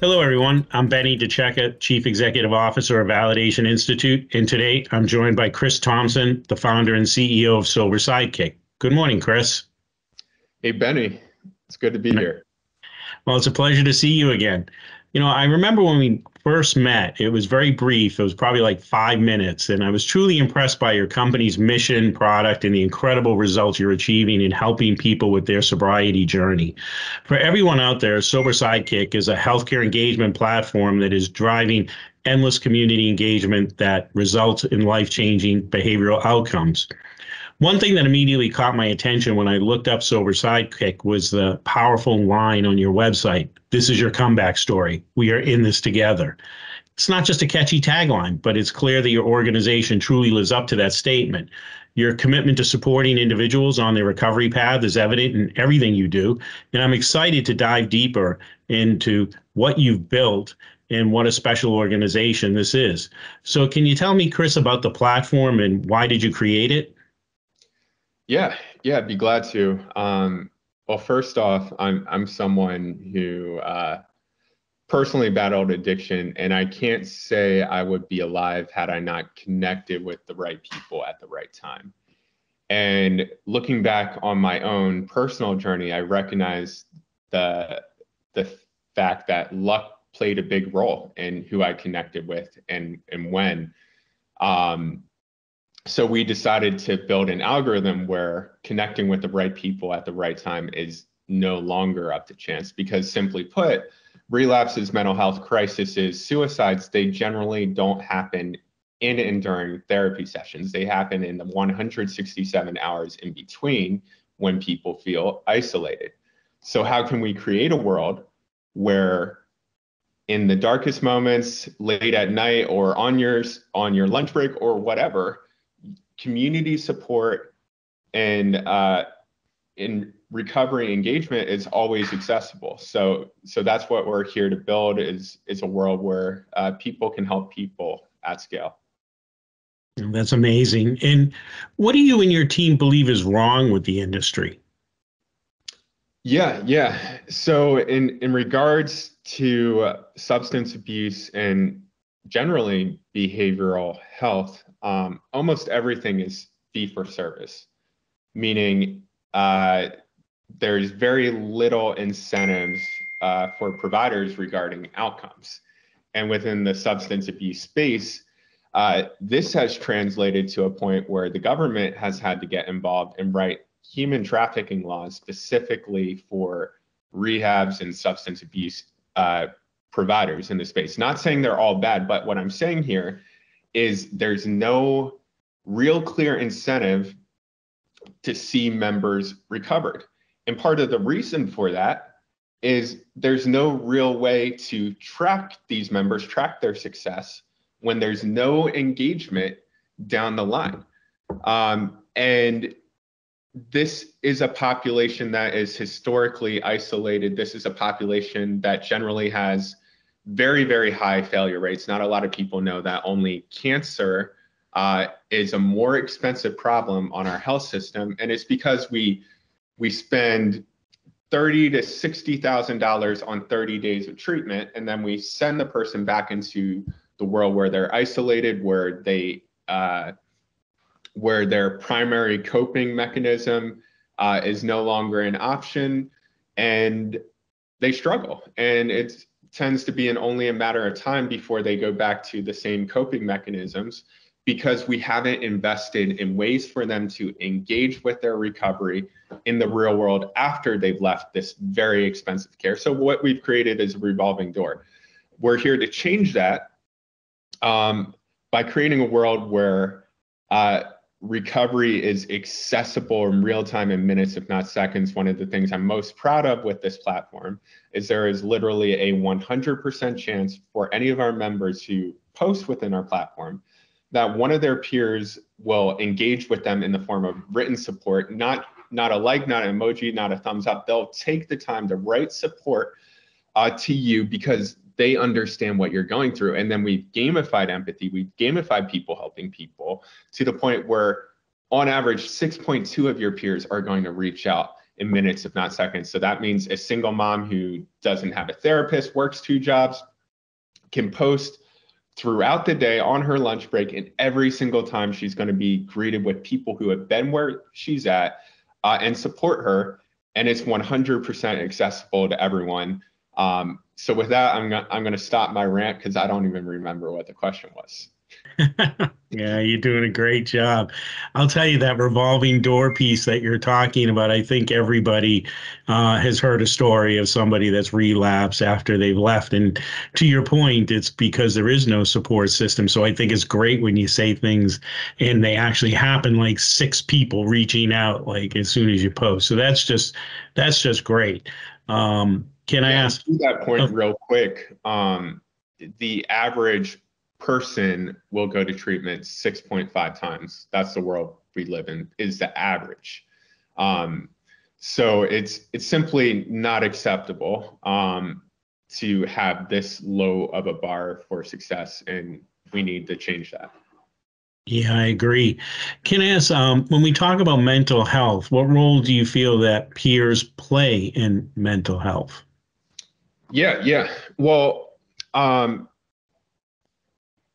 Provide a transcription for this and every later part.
Hello, everyone. I'm Benny DeCecca, Chief Executive Officer of Validation Institute, and today I'm joined by Chris Thompson, the founder and CEO of Sober Sidekick. Good morning, Chris. Hey, Benny, it's good to be here. Well, it's a pleasure to see you again. I remember when we first met, it was very brief. It was probably like 5 minutes, and I was truly impressed by your company's mission, product, and the incredible results you're achieving in helping people with their sobriety journey. For everyone out there, Sober Sidekick is a healthcare engagement platform that is driving endless community engagement that results in life-changing behavioral outcomes. One thing that immediately caught my attention when I looked up Sober Sidekick was the powerful line on your website. This is your comeback story. We are in this together. It's not just a catchy tagline, but it's clear that your organization truly lives up to that statement. Your commitment to supporting individuals on their recovery path is evident in everything you do. And I'm excited to dive deeper into what you've built and what a special organization this is. So can you tell me, Chris, about the platform and why did you create it? Yeah, I'd be glad to. Well, first off, I'm someone who personally battled addiction, and I can't say I would be alive had I not connected with the right people at the right time. And looking back on my own personal journey, I recognize the fact that luck played a big role in who I connected with and when. So we decided to build an algorithm where connecting with the right people at the right time is no longer up to chance, because simply put, relapses, mental health crises, suicides, they generally don't happen in and during therapy sessions. They happen in the 167 hours in between when people feel isolated. So how can we create a world where in the darkest moments, late at night or on your lunch break or whatever, community support and in recovery engagement is always accessible. So that's what we're here to build is a world where people can help people at scale. That's amazing. And what do you and your team believe is wrong with the industry? Yeah. So in regards to substance abuse and generally behavioral health, almost everything is fee for service, meaning there's very little incentives for providers regarding outcomes. And within the substance abuse space, this has translated to a point where the government has had to get involved and write human trafficking laws specifically for rehabs and substance abuse providers in the space. Not saying they're all bad, but what I'm saying here is there's no real clear incentive to see members recovered. And part of the reason for that is there's no real way to track these members, track their success when there's no engagement down the line. And this is a population that is historically isolated. This is a population that generally has very, very high failure rates. Not a lot of people know that only cancer is a more expensive problem on our health system, and it's because we spend $30,000 to $60,000 on 30 days of treatment, and then we send the person back into the world where they're isolated, where their primary coping mechanism is no longer an option, and they struggle. And it tends to be only a matter of time before they go back to the same coping mechanisms, because we haven't invested in ways for them to engage with their recovery in the real world after they've left this very expensive care. So what we've created is a revolving door. We're here to change that by creating a world where recovery is accessible in real time, in minutes, if not seconds. One of the things I'm most proud of with this platform is there is literally a 100% chance for any of our members who post within our platform that one of their peers will engage with them in the form of written support, not a like, not an emoji, not a thumbs up. They'll take the time to write support to you because they understand what you're going through. And then we've gamified empathy. We've gamified people helping people to the point where on average, 6.2 of your peers are going to reach out in minutes, if not seconds. So that means a single mom who doesn't have a therapist, works 2 jobs, can post throughout the day on her lunch break, and every single time she's going to be greeted with people who have been where she's at and support her. And it's 100% accessible to everyone. So with that, I'm going to stop my rant because I don't even remember what the question was. Yeah, you're doing a great job. I'll tell you that revolving door piece that you're talking about. I think everybody has heard a story of somebody that's relapsed after they've left. And to your point, it's because there is no support system. So I think it's great when you say things and they actually happen, like 6 people reaching out like as soon as you post. So that's just great. Can I ask? To that point Oh, real quick, the average person will go to treatment 6.5 times. That's the world we live in, is the average. So it's simply not acceptable to have this low of a bar for success, and we need to change that. yeah, I agree. Can I ask, when we talk about mental health, what role do you feel that peers play in mental health? Yeah. Well,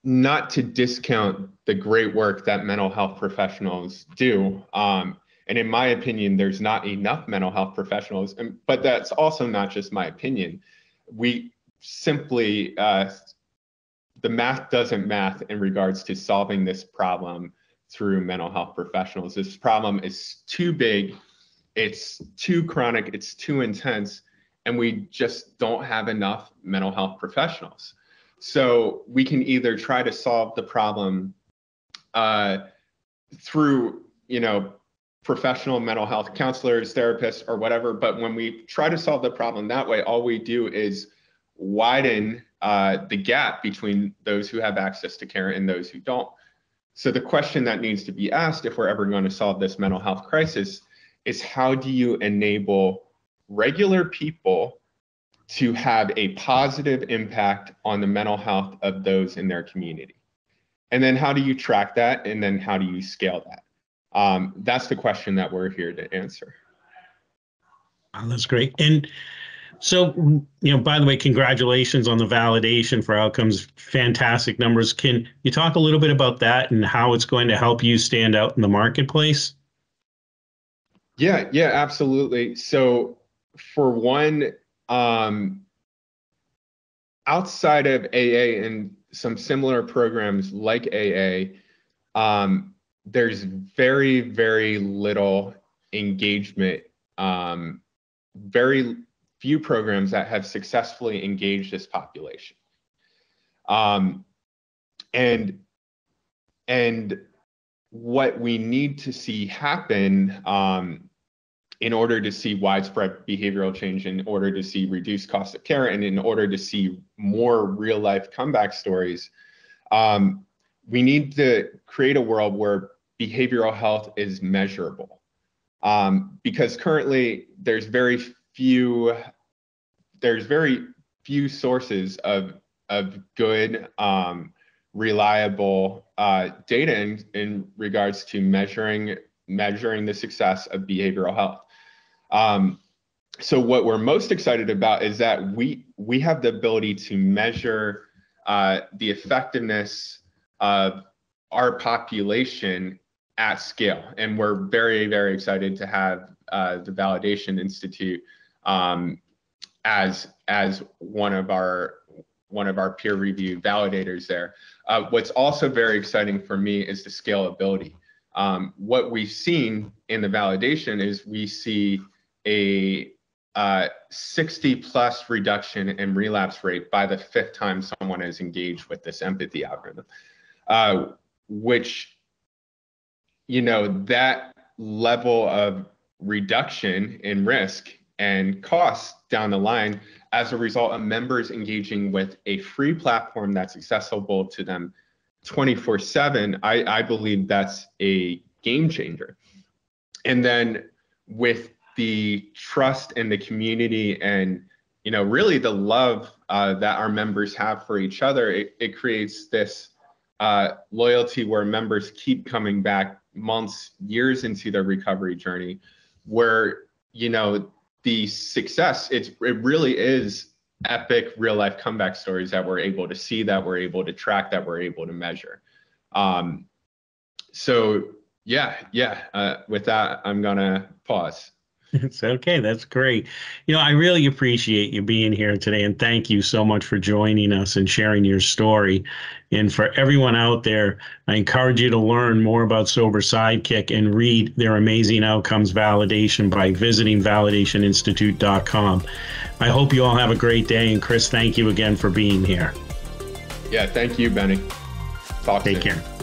not to discount the great work that mental health professionals do. And in my opinion, there's not enough mental health professionals, but that's also not just my opinion. We simply, the math doesn't math in regards to solving this problem through mental health professionals. This problem is too big, it's too chronic, it's too intense, and we just don't have enough mental health professionals. So we can either try to solve the problem through, professional mental health counselors, therapists, or whatever. But when we try to solve the problem that way, all we do is widen the gap between those who have access to care and those who don't. So the question that needs to be asked, if we're ever going to solve this mental health crisis, is how do you enable regular people to have a positive impact on the mental health of those in their community? And then how do you track that? And then how do you scale that? That's the question that we're here to answer. Oh, that's great. And so, by the way, congratulations on the validation for outcomes. Fantastic numbers. Can you talk a little bit about that and how it's going to help you stand out in the marketplace? Yeah, absolutely. So for one, outside of AA and some similar programs like AA, there's very, very little engagement, very few programs that have successfully engaged this population. And what we need to see happen in order to see widespread behavioral change, in order to see reduced cost of care, and in order to see more real life comeback stories, we need to create a world where behavioral health is measurable. Because currently there's very few sources of good, reliable data in regards to measuring the success of behavioral health. So what we're most excited about is that we have the ability to measure the effectiveness of our population at scale. And we're very, very excited to have the Validation Institute as one of our peer review validators there. What's also very exciting for me is the scalability. What we've seen in the validation is we see a 60+ reduction in relapse rate by the 5th time someone is engaged with this empathy algorithm, which, that level of reduction in risk and costs down the line as a result of members engaging with a free platform that's accessible to them 24/7, I believe that's a game changer. And then with the trust in the community and really the love that our members have for each other, it creates this loyalty where members keep coming back months, years into their recovery journey, where the success, it really is epic real life comeback stories that we're able to see, that we're able to track, that we're able to measure. So with that, I'm gonna pause. It's okay. That's great. I really appreciate you being here today, and thank you so much for joining us and sharing your story. And for everyone out there, I encourage you to learn more about Sober Sidekick and read their amazing outcomes validation by visiting validationinstitute.com. I hope you all have a great day. And Chris, thank you again for being here. Yeah, thank you, Benny. Take care.